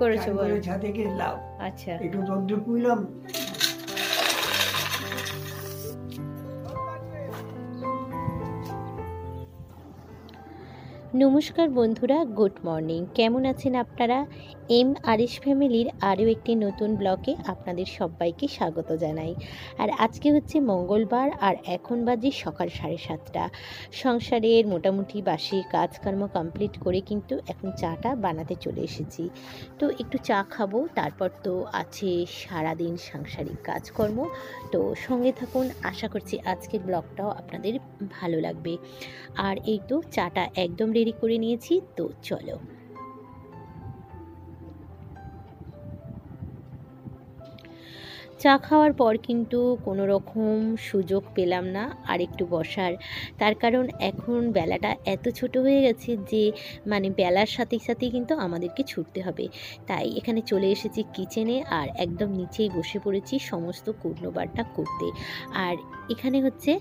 করেছো বলো? ছাদে গেলাম, আচ্ছা, একটু রোদ্দুর পুইলাম। নমস্কার বন্ধুরা, গুড মর্নিং। কেমন আছেন আপনারা? এম আরিশ ফ্যামিলির আরও একটি নতুন ব্লগে আপনাদের সবাইকে স্বাগত জানাই। আর আজকে হচ্ছে মঙ্গলবার, আর এখন বাজে সকাল 7:30। সংসারের মোটামুটি বাসি কাজকর্ম কমপ্লিট করে কিন্তু এখন চাটা বানাতে চলে এসেছি। তো একটু চা খাবো, তারপর তো আছে সারাদিন সাংসারিক কাজকর্ম। তো সঙ্গে থাকুন, আশা করছি আজকের ব্লগটাও আপনাদের ভালো লাগবে। আর এই তো চাটা একদম রেডি করে নিয়েছি, তো চলো। চা খাওয়ার পর কিন্তু কোনো রকম সুযোগ পেলাম না আর একটু বসার। তার কারণ এখন বেলাটা এত ছোট হয়ে গেছে যে বেলার সাথে সাথেই কিন্তু আমাদেরকে ছুটতে হবে। তাই এখানে চলে এসেছি কিচেনে, আর একদম নিচেই বসে পড়েছি সমস্ত কুটনোবারটা করতে। আর এখানে হচ্ছে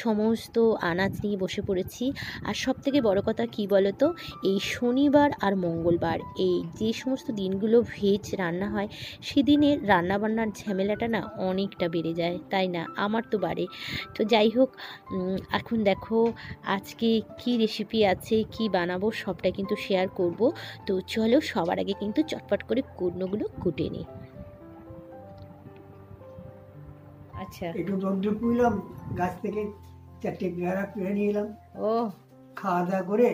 সমস্ত আনাজ নিয়ে বসে পড়েছি। আর সবথেকে বড় কথা কি বলো তো, এই শনিবার আর মঙ্গলবার এই যে সমস্ত দিনগুলো ভেজ রান্না হয়, সেদিনের রান্নাবান্নার ঝামেলাটা না অনেকটা বেড়ে যায়, তাই না? আমার তো বাড়ে। তো যাই হোক, এখন দেখো আজকে কি রেসিপি আছে, কি বানাবো সবটা কিন্তু শেয়ার করব। তো চলো, সবার আগে কিন্তু চটপট করে কুটনোগুলো কুটে নিই। আচ্ছা, একটু রোদ্দুর পুইলাম, গাছ থেকে 4টে পেয়ারা পেড়ে নিয়ে এলাম। ও, খাওয়া দাওয়া করে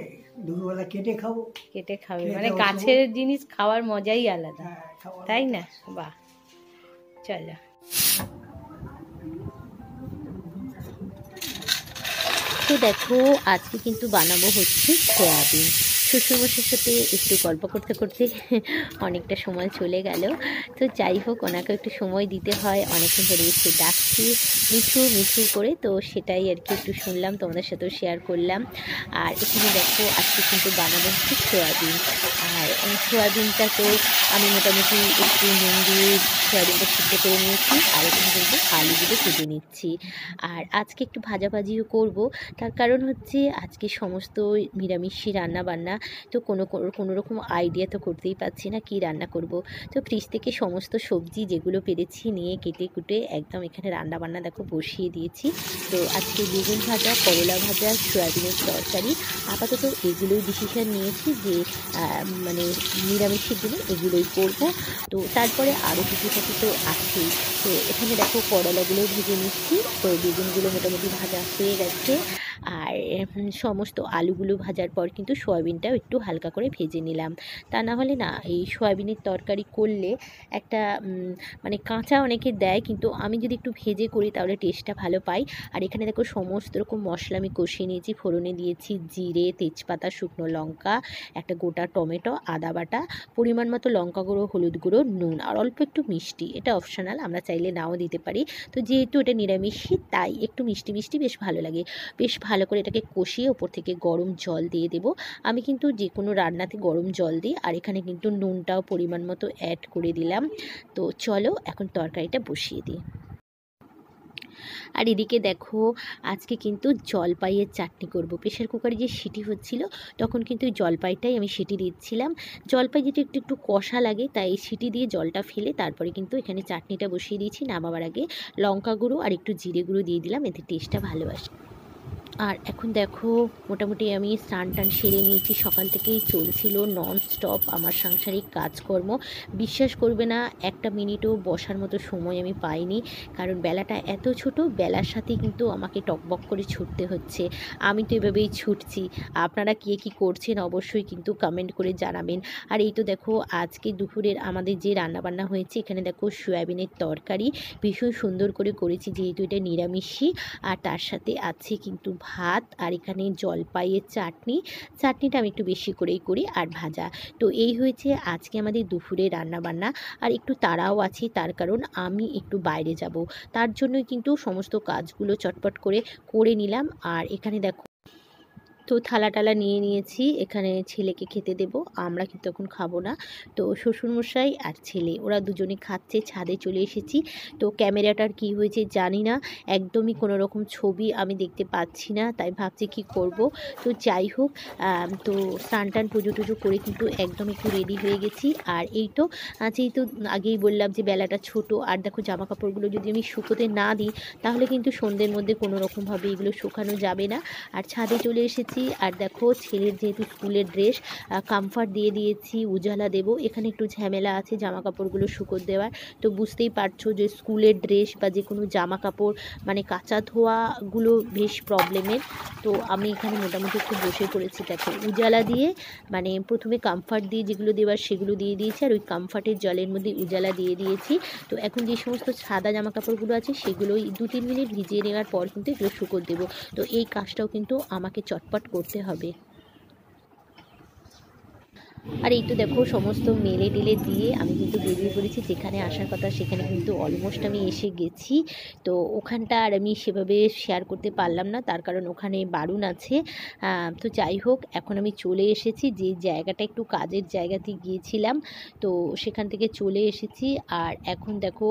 দুপুরবেলা কেটে খাবো। কেটে খাবে? খেয়ে দেওয়ার গাছের জিনিস খাওয়ার মজাই আলাদা, হ্যাঁ, খাওয়া তাই না? বাহ, চলো। তো দেখো, আজকে কিন্তু বানাবো হচ্ছে সয়াবিন। শ্বশুরমশাইয়ের সাথে একটু গল্প করতে করতে অনেকটা সময় চলে গেল। তো যাই হোক, ওনাকে একটু সময় দিতে হয়, অনেকক্ষণ ধরে এসে ডাকছি মিঠু মিঠু করে, তো সেটাই আর কি একটু শুনলাম, তোমাদের সাথেও শেয়ার করলাম। আর এখানে দেখো আজকে কিন্তু বানাবো হচ্ছে সয়াবিন। আর সয়াবিনটা তো আমি মোটামুটি একটু নুন দিয়ে সয়াবিনটা সিদ্ধ করে নিয়েছি, আর এখানে কিন্তু আলুগুলো কেটে নিচ্ছি। আর আজকে একটু ভাজাভাজিও করব, তার কারণ হচ্ছে আজকে সমস্ত নিরামিষই রান্নাবান্না। তো কোনো রকম আইডিয়া তো করতেই পারছি না কি রান্না করব। তো ফ্রিজ থেকে সমস্ত সবজি যেগুলো পেরেছি নিয়ে কেটে কুটে একদম এখানে রান্নাবান্না দেখো বসিয়ে দিয়েছি। তো আজকে বেগুন ভাজা, করলা ভাজা, সয়াবিনের তরকারি, আপাতত এগুলোই ডিসিশন নিয়েছি যে নিরামিষের দিনে এগুলোই করব। তো তারপরে আরও কিছু তো আছেই। তো এখানে দেখো করলাগুলো ভেজে নিচ্ছি। তো বেগুনগুলো মোটামুটি ভাজা হয়ে গেছে। আর সমস্ত আলুগুলো ভাজার পর কিন্তু সয়াবিনটাও একটু হালকা করে ভেজে নিলাম। তা না হলে না, এই সয়াবিনের তরকারি করলে একটা কাঁচা অনেকে দেয়, কিন্তু আমি যদি একটু ভেজে করি তাহলে টেস্টটা ভালো পাই। আর এখানে দেখো সমস্ত রকম মশলা আমি কষিয়ে নিয়েছি। ফোড়নে দিয়েছি জিরে, তেজপাতা, শুকনো লঙ্কা, একটা গোটা টমেটো, আদা বাটা, পরিমাণ মতো লঙ্কা গুঁড়ো, হলুদ গুঁড়ো, নুন, আর অল্প একটু মিষ্টি। এটা অপশনাল, আমরা চাইলে নাও দিতে পারি। তো যেহেতু এটা নিরামিষই, তাই একটু মিষ্টি মিষ্টি বেশ ভালো লাগে। বেশ ভালো করে এটাকে কষিয়ে ওপর থেকে গরম জল দিয়ে দেবো। আমি কিন্তু যে কোনো রান্নাতে গরম জল দিই। আর এখানে কিন্তু নুনটাও পরিমাণ মতো অ্যাড করে দিলাম। তো চলো এখন তরকারিটা বসিয়ে দিই। আর এদিকে দেখো, আজকে কিন্তু জলপাইয়ের চাটনি করব। প্রেশার কুকারে যে সিটি হচ্ছিল, তখন কিন্তু জলপাইটাই আমি সিটি দিচ্ছিলাম। জলপাই যেটা একটু একটু কষা লাগে, তাই সিটি দিয়ে জলটা ফেলে তারপরে কিন্তু এখানে চাটনিটা বসিয়ে দিয়েছি। নামাবার আগে লঙ্কা গুঁড়ো আর একটু জিরে গুঁড়ো দিয়ে দিলাম, এতে টেস্টটা ভালো আসে। আর এখন দেখো, মোটামুটি আমি স্নান টান সেরে নিয়েছি। সকাল থেকেই চলছিল নন স্টপ আমার সাংসারিক কাজকর্ম। বিশ্বাস করবে না, একটা মিনিটও বসার মতো সময় আমি পাইনি, কারণ বেলাটা এত ছোট, বেলার সাথেই কিন্তু আমাকে টকবক করে ছুটতে হচ্ছে। আমি তো এভাবেই ছুটছি। আপনারা কে কী করছেন অবশ্যই কিন্তু কমেন্ট করে জানাবেন। আর এই তো দেখো, আজকে দুপুরের আমাদের যে রান্নাবান্না হয়েছে, এখানে দেখো সয়াবিনের তরকারি ভীষণ সুন্দর করে করেছি, যেহেতু এটা নিরামিষই। আর তার সাথে আছে কিন্তু ভাত, আর এখানে জলপাইয়ের চাটনিটা আমি একটু বেশি করেই করি, আর ভাজা। তো এই হয়েছে আজকে আমাদের দুপুরে রান্নাবান্না। আর একটু তাড়াও আছে, তার কারণ আমি একটু বাইরে যাব, তার জন্যই কিন্তু সমস্ত কাজগুলো চটপট করে করে নিলাম। আর এখানে দেখো তো থালা টালা নিয়ে নিয়েছি, এখানে ছেলেকে খেতে দেব, আমরা কিন্তু এখন খাবো না। তো শ্বশুরমশাই আর ছেলে ওরা দুজনে খাচ্ছে, ছাদে চলে এসেছি। তো ক্যামেরাটার কি হয়েছে জানি না, একদমই কোনো রকম ছবি আমি দেখতে পাচ্ছি না, তাই ভাবছি কি করব। তো যাই হোক, তো স্নান টান পুজো টুজো করে কিন্তু একদম একটু রেডি হয়ে গেছি। আর এই তো যেহেতু আগেই বললাম যে বেলাটা ছোট, আর দেখো জামা কাপড়গুলো যদি আমি শুকোতে না দিই তাহলে কিন্তু সন্ধ্যের মধ্যে কোনো রকমভাবে এগুলো শুকানো যাবে না। আর ছাদে চলে এসেছি, আর দেখো ছেলের যেহেতু স্কুলের ড্রেস, কমফর্ট দিয়ে দিয়েছি, উজালা দেব। এখানে একটু ঝামেলা আছে জামা কাপড়গুলো শুকোত দেওয়ার। তো বুঝতেই পারছো যে স্কুলের ড্রেস বা যে কোনো জামা কাপড় মানে কাচা ধোয়াগুলো বেশ প্রবলেমের। তো আমি এখানে মোটামুটি একটু বসে পড়েছি, দেখো উজালা দিয়ে মানে প্রথমে কমফর্ট দিয়ে যেগুলো দেওয়ার সেগুলো দিয়ে দিয়েছি, আর ওই কমফর্টের জলের মধ্যে উজালা দিয়ে দিয়েছি। তো এখন যে সমস্ত সাদা জামা কাপড়গুলো আছে সেগুলোই 2-3 মিনিট ভিজিয়ে নেওয়ার পর কিন্তু এগুলো শুকোত দেবো। তো এই কাজটাও কিন্তু আমাকে চটপট করতে হবে। আর এই তো দেখো সমস্ত মেলে টেলে দিয়ে আমি কিন্তু বেরিয়ে পড়েছি, যেখানে আসার কথা সেখানে কিন্তু অলমোস্ট আমি এসে গেছি। তো ওখানটা আর আমি সেভাবে শেয়ার করতে পারলাম না, তার কারণ ওখানে বারণ আছে। তো যাই হোক, এখন আমি চলে এসেছি যে জায়গাটা একটু কাজের জায়গাতে গিয়েছিলাম, তো সেখান থেকে চলে এসেছি। আর এখন দেখো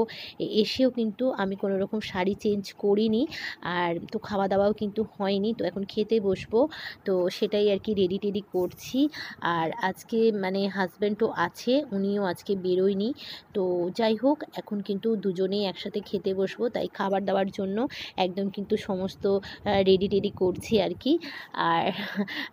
এসেও কিন্তু আমি কোনো রকম শাড়ি চেঞ্জ করিনি, আর তো খাওয়া দাওয়াও কিন্তু হয়নি। তো এখন খেতে বসবো, তো সেটাই আর কি রেডি টেডি করছি। আর আজকে মানে হাজব্যান্ডও আছে, উনিও আজকে বেরোয়নি। তো যাই হোক, এখন কিন্তু দুজনেই একসাথে খেতে বসবো, তাই খাবার দাবার জন্য একদম কিন্তু সমস্ত রেডি টেডি করছি আর কি। আর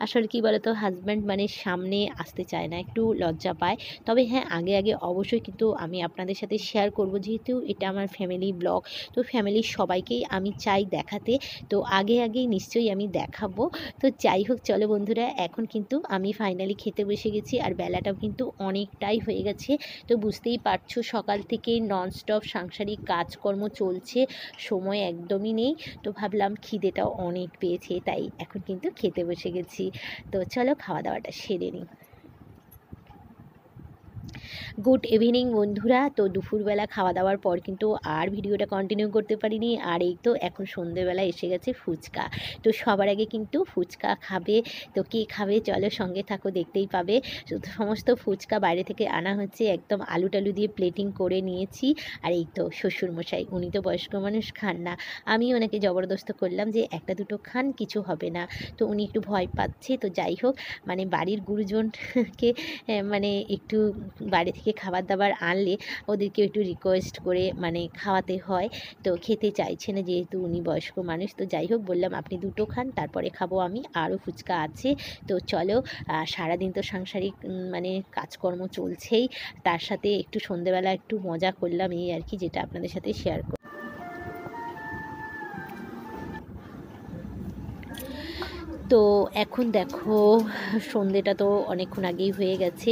আসলে কি বলতো, হাজব্যান্ড মানে সামনে আসতে চায় না, একটু লজ্জা পায়। তবে হ্যাঁ, আগে আগে অবশ্যই কিন্তু আমি আপনাদের সাথে শেয়ার করব, যেহেতু এটা আমার ফ্যামিলি ব্লগ। তো ফ্যামিলির সবাইকেই আমি চাই দেখাতে, তো আগে আগেই নিশ্চয়ই আমি দেখাবো। তো যাই হোক, চলো বন্ধুরা, এখন কিন্তু আমি ফাইনালি খেতে বসে গেছি, আর বেলাটাও কিন্তু অনেকটাই হয়ে গেছে। তো বুঝতেই পারছো সকাল থেকে ননস্টপ সাংসারিক কাজকর্ম চলছে, সময় একদমই নেই। তো ভাবলাম খিদেটাও অনেক পেয়েছে, তাই এখন কিন্তু খেতে বসে গেছি। তো চলো খাওয়া দাওয়াটা সেরে নিই। গুড ইভিনিং বন্ধুরা। তো দুপুরবেলা খাওয়া দাওয়ার পর কিন্তু আর ভিডিওটা কন্টিনিউ করতে পারিনি। আর এই তো এখন সন্ধেবেলা এসে গেছে ফুচকা। তো সবার আগে কিন্তু ফুচকা খাবে, তো কে খাবে চলো সঙ্গে থাকো, দেখতেই পাবে। সমস্ত ফুচকা বাইরে থেকে আনা হচ্ছে, একদম আলু টালু দিয়ে প্লেটিং করে নিয়েছি। আর এই তো শ্বশুরমশাই, উনি তো বয়স্ক মানুষ, খান না। আমি ওনাকে জবরদস্ত করলাম যে একটা দুটো খান, কিছু হবে না। তো উনি একটু ভয় পাচ্ছে। তো যাই হোক, মানে বাড়ির গুরুজনকে মানে একটু বাইরে থেকে খাবার দাবার আনলে ওদেরকে একটু রিকোয়েস্ট করে মানে খাওয়াতে হয়। তো খেতে চাইছে না যেহেতু উনি বয়স্ক মানুষ। তো যাই হোক, বললাম আপনি দুটো খান, তারপরে খাবো আমি, আরও ফুচকা আছে। তো চলো, সারাদিন তো সাংসারিক মানে কাজকর্ম চলছেই, তার সাথে একটু সন্ধেবেলা একটু মজা করলাম, এই আর কি, যেটা আপনাদের সাথে শেয়ার করলাম। তো এখন দেখো সন্ধেটা তো অনেকক্ষণ আগেই হয়ে গেছে,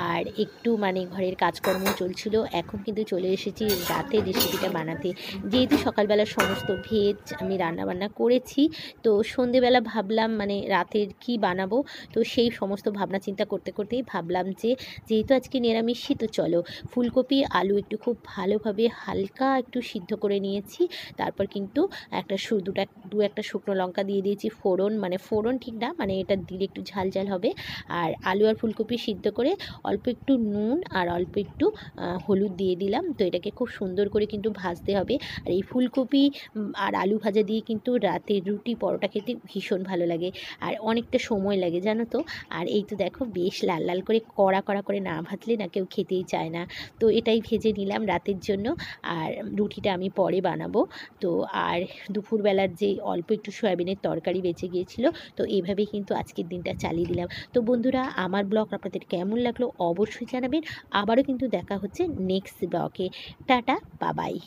আর একটু মানে ঘরের কাজকর্ম চলছিল। এখন কিন্তু চলে এসেছি রাতের রেসিপিটা বানাতে, যেহেতু সকালবেলা সমস্ত ভেজ আমি রান্নাবান্না করেছি। তো সন্ধেবেলা ভাবলাম মানে রাতের কি বানাবো, তো সেই সমস্ত ভাবনা চিন্তা করতে করতেই ভাবলাম যে যেহেতু আজকে নিরামিষই, তো চলো ফুলকপি আলু একটু খুব ভালোভাবে হালকা একটু সিদ্ধ করে নিয়েছি। তারপর কিন্তু দু একটা শুকনো লঙ্কা দিয়ে দিয়েছি ফোড়ন, মানে ফোড়ন ঠিক না, মানে এটা দিলে একটু ঝাল ঝাল হবে। আর আলু আর ফুলকপি সিদ্ধ করে অল্প একটু নুন আর অল্প একটু হলুদ দিয়ে দিলাম। তো এটাকে খুব সুন্দর করে কিন্তু ভাজতে হবে। আর এই ফুলকপি আর আলু ভাজা দিয়ে কিন্তু রাতে রুটি পরোটা খেতে ভীষণ ভালো লাগে, আর অনেকটা সময় লাগে জানো তো। আর এই তো দেখো বেশ লাল লাল করে কড়া কড়া করে না ভাজলে না কেউ খেতেই চায় না। তো এটাই ভেজে নিলাম রাতের জন্য, আর রুটিটা আমি পরে বানাবো। তো আর দুপুরবেলার যে অল্প একটু সয়াবিনের তরকারি বেঁচে গিয়েছিল, তো এইভাবেই কিন্তু আজকের দিনটা চালিয়ে দিলাম। তো বন্ধুরা, আমার ব্লগ আপনাদের কেমন লাগলো অবশ্যই জানাবেন। আবারও কিন্তু দেখা হচ্ছে নেক্সট ব্লগে। টাটা, বাবাই।